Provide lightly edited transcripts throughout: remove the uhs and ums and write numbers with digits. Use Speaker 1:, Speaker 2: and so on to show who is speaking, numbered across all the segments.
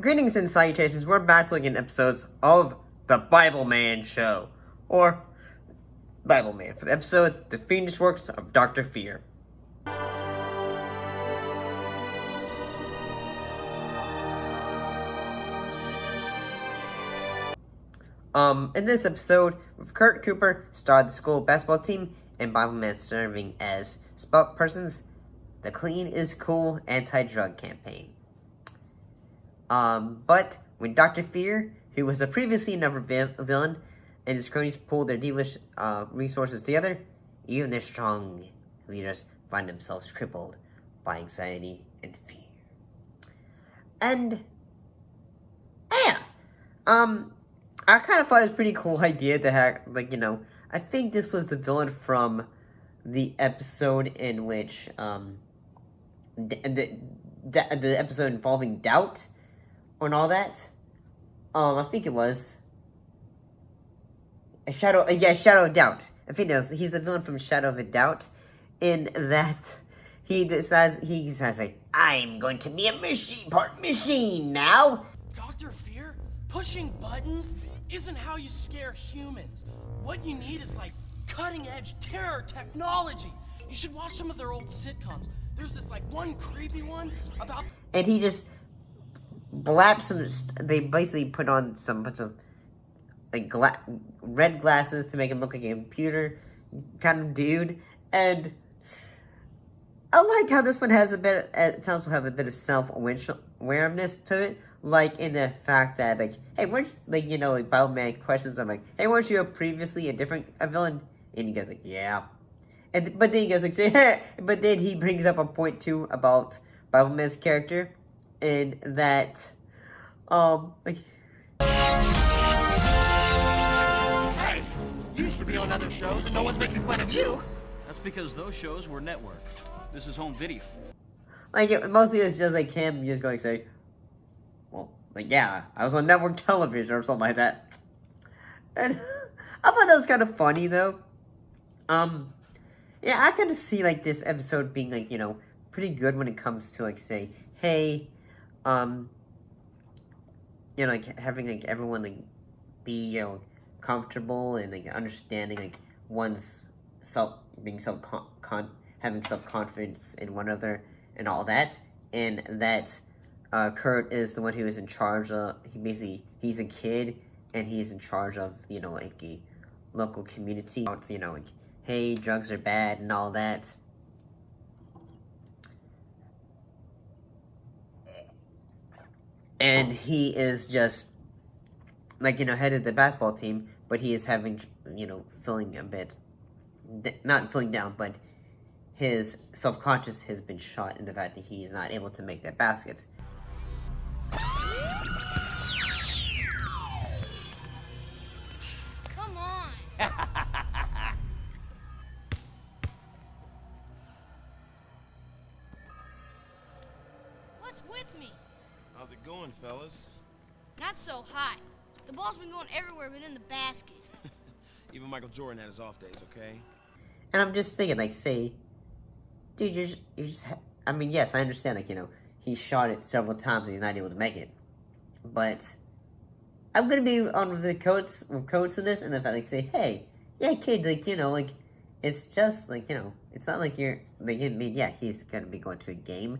Speaker 1: Greetings and salutations, we're back looking at episodes of the Bibleman show, or Bibleman, for the episode, The Fiendish Works of Dr. Fear. In this episode, with Kurt Cooper starred the school basketball team, and Bibleman serving as spokespersons, the Clean is Cool anti-drug campaign. But when Dr. Fear, who was a previously another villain, and his cronies pull their devilish resources together, even their strong leaders find themselves crippled by anxiety and fear. And, yeah, I kind of thought it was a pretty cool idea to have, I think this was the villain from the episode in which, the episode involving doubt, and all that. I think it was Shadow of Doubt. I think he's the villain from Shadow of a Doubt, in that he says like, I'm going to be a machine now.
Speaker 2: Dr. Fear, pushing buttons isn't how you scare humans. What you need is like cutting-edge terror technology. You should watch some of their old sitcoms. There's this one creepy one about...
Speaker 1: And he just blaps they basically put on some bunch of red glasses to make him look like a computer kind of dude, and I like how this one has at times will have a bit of self-awareness to it, like in the fact that hey, weren't Bibleman questions him hey, weren't you previously a villain? And he goes yeah, but then he goes but then he brings up a point too about Bibleman's character. And that,
Speaker 3: Hey, you used to be on other shows and no one's making fun of you.
Speaker 4: That's because those shows were networked. This is home video.
Speaker 1: Mostly it's just him just going to say, well, yeah, I was on network television or something like that. And I thought that was kind of funny, though. Yeah, I kind of see, this episode being, pretty good when it comes to, say, hey, having everyone be comfortable and understanding one's having self-confidence in one another and all that, and that Kurt is the one who is in charge of. He's a kid and he's in charge of a local community. Hey, drugs are bad and all that. And he is just, head of the basketball team, but he is having, feeling a bit, not feeling down, but his self-conscious has been shot in the fact that he's not able to make that basket.
Speaker 5: Come on. What's with me?
Speaker 6: How's it going, fellas?
Speaker 5: Not so high. The ball's been going everywhere but in the basket.
Speaker 6: Even Michael Jordan had his off days, okay?
Speaker 1: And I'm just thinking, say, dude, you're just, yes, I understand, he shot it several times and he's not able to make it. But I'm gonna be on the coats in this, and the fact, say, hey, yeah, kid, it's just, it's not like you're, yeah, he's gonna be going to a game,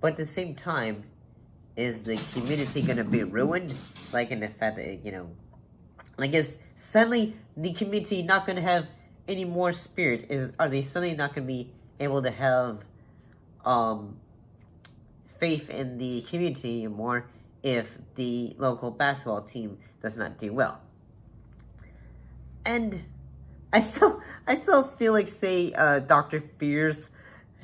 Speaker 1: but at the same time, is the community gonna be ruined? In the fact that, is suddenly the community not gonna have any more spirit? Are they suddenly not gonna be able to have, faith in the community anymore if the local basketball team does not do well? And I still feel say, Dr. Fears,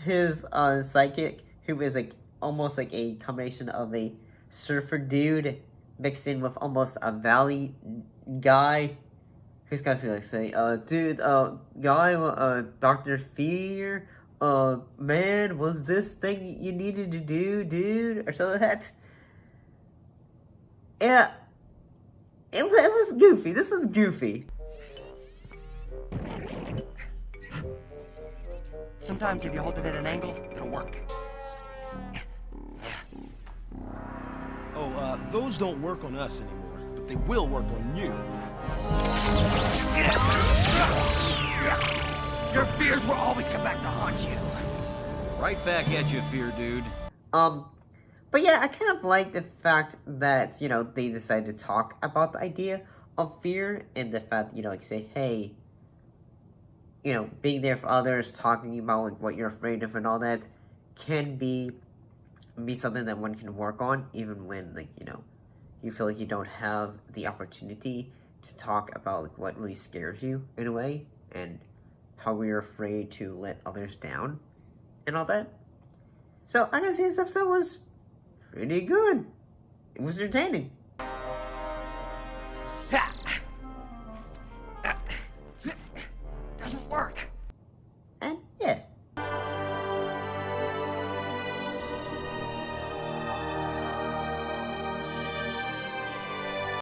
Speaker 1: his, psychic, who is, almost a combination of a surfer dude mixed in with almost a valley guy, who's gonna say, dude, guy, Dr. Fear, man, was this thing you needed to do, dude, or something like that. Yeah, it was goofy. This was goofy.
Speaker 3: Sometimes if you hold it at an angle, it'll work.
Speaker 6: Oh, those don't work on us anymore, but they will work on you.
Speaker 3: Your fears will always come back to haunt you.
Speaker 4: Right back at you, fear dude.
Speaker 1: But yeah, I kind of like the fact that, you know, they decided to talk about the idea of fear and the fact, you know, like say, hey, you know, being there for others, talking about like what you're afraid of and all that can be something that one can work on, even when, like, you know, you feel like you don't have the opportunity to talk about like what really scares you in a way, and how we're afraid to let others down and all that. So I gotta say, this episode was pretty good. It was entertaining.